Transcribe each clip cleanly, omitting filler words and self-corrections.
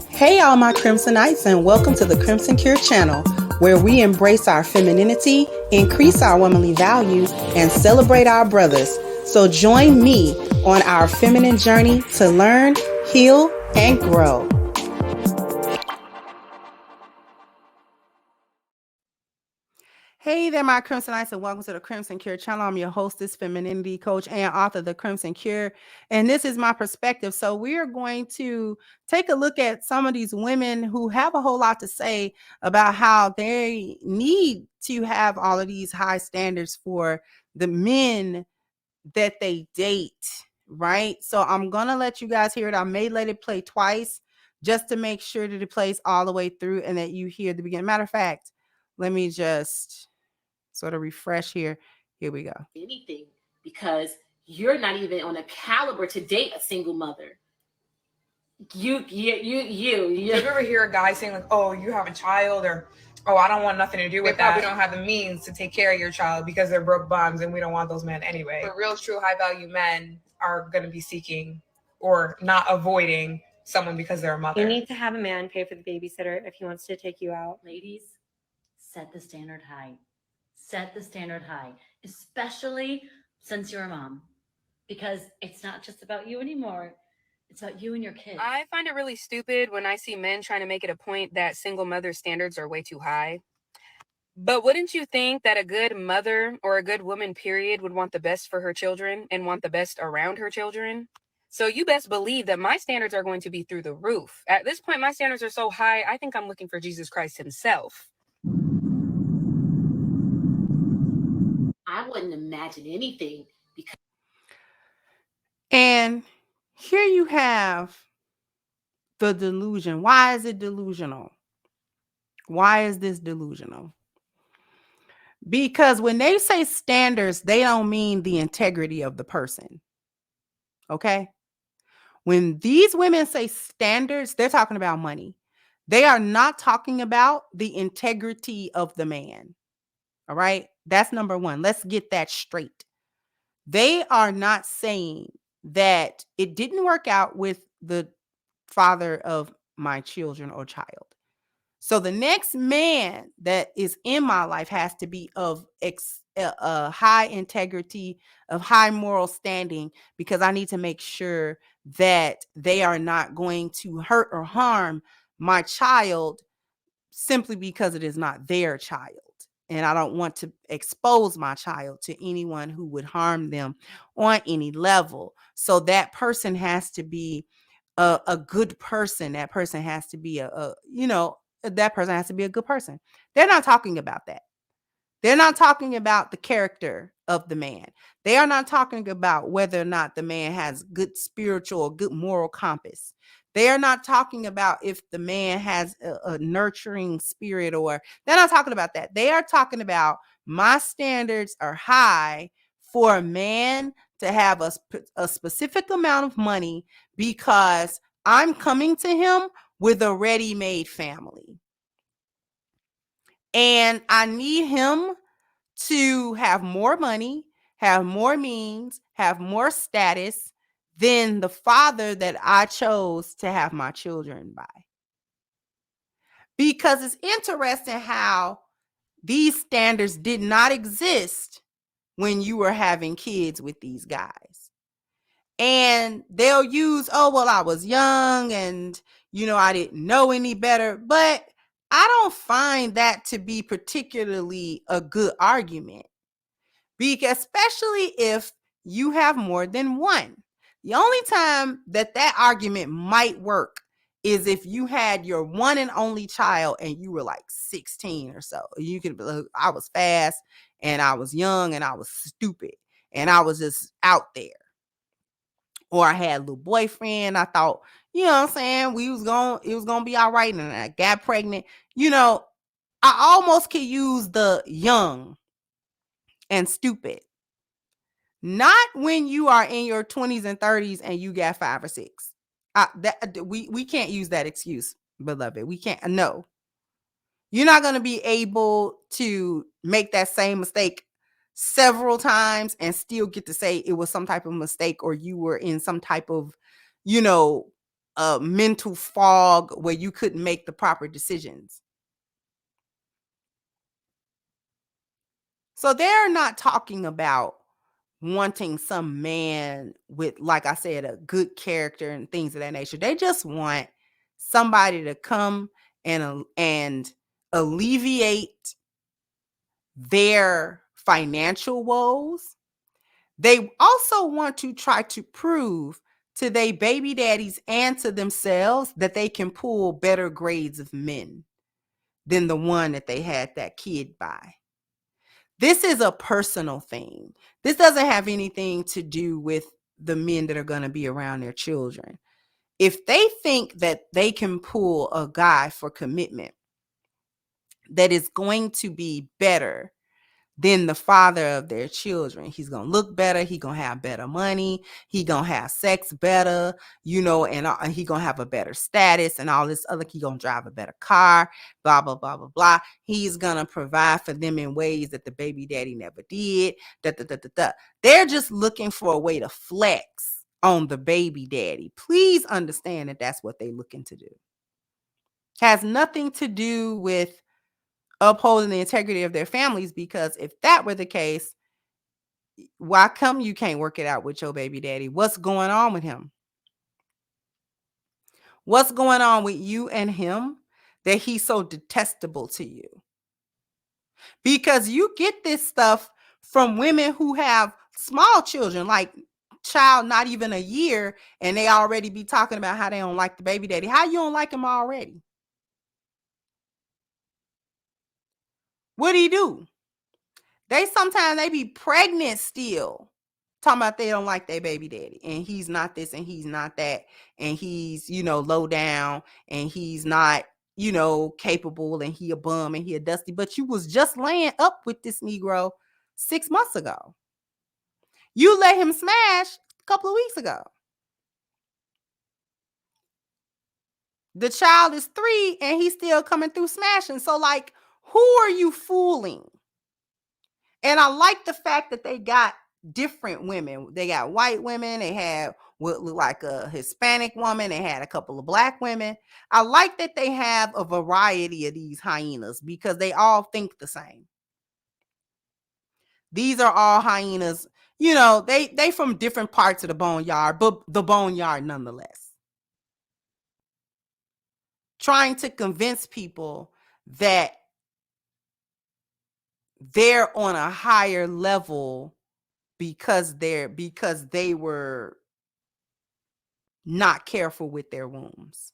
Hey, all my Crimsonites, and welcome to the Crimson Cure channel, where we embrace our femininity, increase our womanly value, and celebrate our brothers. So join me on our feminine journey to learn, heal, and grow. Hey there, my Crimsonites, and welcome to the Crimson Cure channel. I'm your hostess, femininity coach, and author of The Crimson Cure, and this is my perspective. So we are going to take a look at some of these women who have a whole lot to say about how they need to have all of these high standards for the men that they date, right? So I'm going to let you guys hear it. I may let it play twice just to make sure that it plays all the way through and that you hear the beginning. Matter of fact, let me just sort of refresh here. Here we go. Anything, because you're not even on a caliber to date a single mother. You ever hear a guy saying like, "Oh, you have a child," or "Oh, I don't want nothing to do with that. We don't have the means to take care of your child because they're broke bums and we don't want those men anyway." But real, true, high value men are going to be seeking or not avoiding someone because they're a mother. You need to have a man pay for the babysitter if he wants to take you out. Ladies, set the standard high. Set the standard high, especially since you're a mom, because it's not just about you anymore. It's about you and your kids. I find it really stupid when I see men trying to make it a point that single mother standards are way too high. But wouldn't you think that a good mother or a good woman, period, would want the best for her children and want the best around her children? So you best believe that my standards are going to be through the roof. At this point, my standards are so high, I think I'm looking for Jesus Christ himself. I wouldn't imagine anything because. And here you have the delusion. Why is it delusional? Why is this delusional? Because when they say standards, they don't mean the integrity of the person. Okay? When these women say standards, they're talking about money. They are not talking about the integrity of the man. All right? That's number one. Let's get that straight. They are not saying that it didn't work out with the father of my children or child. So the next man that is in my life has to be of high integrity, of high moral standing, because I need to make sure that they are not going to hurt or harm my child simply because it is not their child. And I don't want to expose my child to anyone who would harm them on any level. So that person has to be a good person. That person has to be that person has to be a good person. They're not talking about that. They're not talking about the character of the man. They are not talking about whether or not the man has good spiritual or good moral compass. They are not talking about if the man has a nurturing spirit, or they're not talking about that. They are talking about my standards are high for a man to have a specific amount of money because I'm coming to him with a ready-made family. And I need him to have more money, have more means, have more status than the father that I chose to have my children by. Because it's interesting how these standards did not exist when you were having kids with these guys. And they'll use, "Oh, well, I was young and, I didn't know any better." But I don't find that to be particularly a good argument, because especially if you have more than one. The only time that argument might work is if you had your one and only child and you were like 16 or so. You could be like, "I was fast and I was young and I was stupid and I was just out there." Or I had a little boyfriend. I thought, it was going to be all right. And I got pregnant. I almost could use the young and stupid. Not when you are in your 20s and 30s and you got 5 or 6. We can't use that excuse, beloved. We can't. No. You're not going to be able to make that same mistake several times and still get to say it was some type of mistake, or you were in some type of, a mental fog where you couldn't make the proper decisions. So they're not talking about wanting some man with, like I said, a good character and things of that nature. They just want somebody to come and alleviate their financial woes. They also want to try to prove to their baby daddies and to themselves that they can pull better grades of men than the one that they had that kid by. This is a personal thing. This doesn't have anything to do with the men that are going to be around their children. If they think that they can pull a guy for commitment that is going to be better than the father of their children, he's going to look better, he going to have better money, he going to have sex better, and he going to have a better status and all this other, he going to drive a better car, blah, blah, blah, blah, blah. He's going to provide for them in ways that the baby daddy never did. They're just looking for a way to flex on the baby daddy. Please understand that that's what they're looking to do. Has nothing to do with upholding the integrity of their families, because if that were the case, why come you can't work it out with your baby daddy? What's going on with him? What's going on with you and him that he's so detestable to you? Because you get this stuff from women who have small children, like child not even a year, and they already be talking about how they don't like the baby daddy. How you don't like him already? What'd he do? Sometimes they be pregnant still, talking about they don't like their baby daddy, and he's not this and he's not that, and he's, low down, and he's not, capable, and he a bum and he a dusty. But you was just laying up with this Negro 6 months ago. You let him smash a couple of weeks ago. The child is 3 and he's still coming through smashing. So, like, who are you fooling? And I like the fact that they got different women. They got white women. They had what looked like a Hispanic woman. They had a couple of black women. I like that they have a variety of these hyenas because they all think the same. These are all hyenas. They from different parts of the boneyard, but the boneyard nonetheless. Trying to convince people that they're on a higher level because they were not careful with their wombs.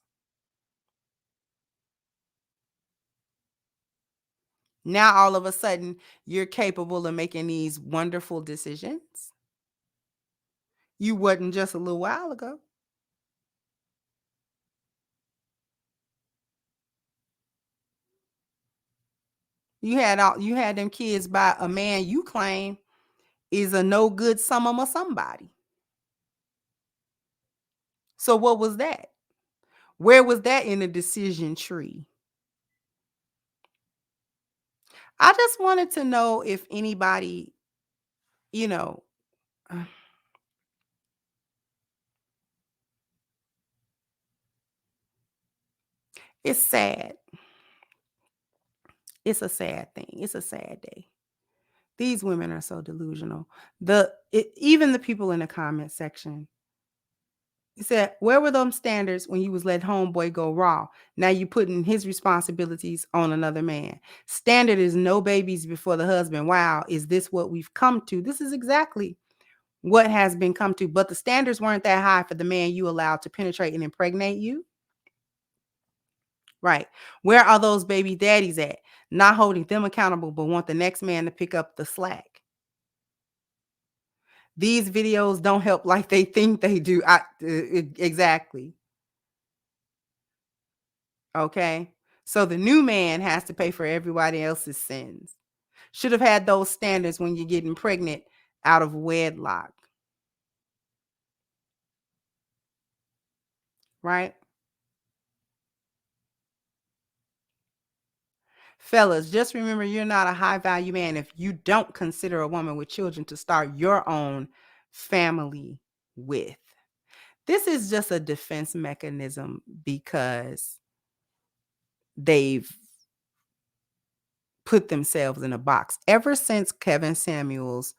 Now all of a sudden you're capable of making these wonderful decisions. You wasn't just a little while ago. You had them kids by a man you claim is a no good some or somebody. So what was that? Where was that in the decision tree? I just wanted to know if anybody, it's sad. It's a sad thing. It's a sad day. These women are so delusional. Even the people in the comment section, he said, where were those standards when you was let homeboy go raw? Now you putting his responsibilities on another man. Standard is no babies before the husband. Wow, is this what we've come to? This is exactly what has been come to. But the standards weren't that high for the man you allowed to penetrate and impregnate you. Right. Where are those baby daddies at? Not holding them accountable, but want the next man to pick up the slack. These videos don't help like they think they do. Exactly. Okay. So the new man has to pay for everybody else's sins. Should have had those standards when you're getting pregnant out of wedlock. Right? Fellas, just remember you're not a high value man if you don't consider a woman with children to start your own family with. This is just a defense mechanism because they've put themselves in a box. Ever since Kevin Samuels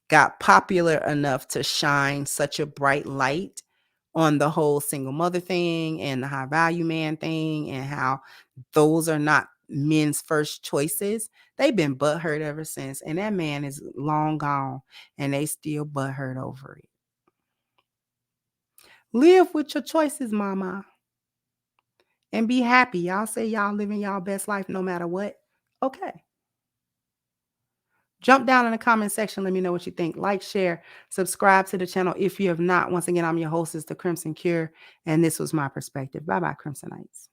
got popular enough to shine such a bright light on the whole single mother thing and the high value man thing and how those are not men's first choices, they've been butthurt ever since. And that man is long gone and they still butthurt over it. Live with your choices, mama. And be happy. Y'all say y'all living y'all best life no matter what. Okay. Jump down in the comment section. Let me know what you think. Like, share, subscribe to the channel if you have not. Once again, I'm your hostess, The Crimson Cure, and this was my perspective. Bye-bye, Crimsonites.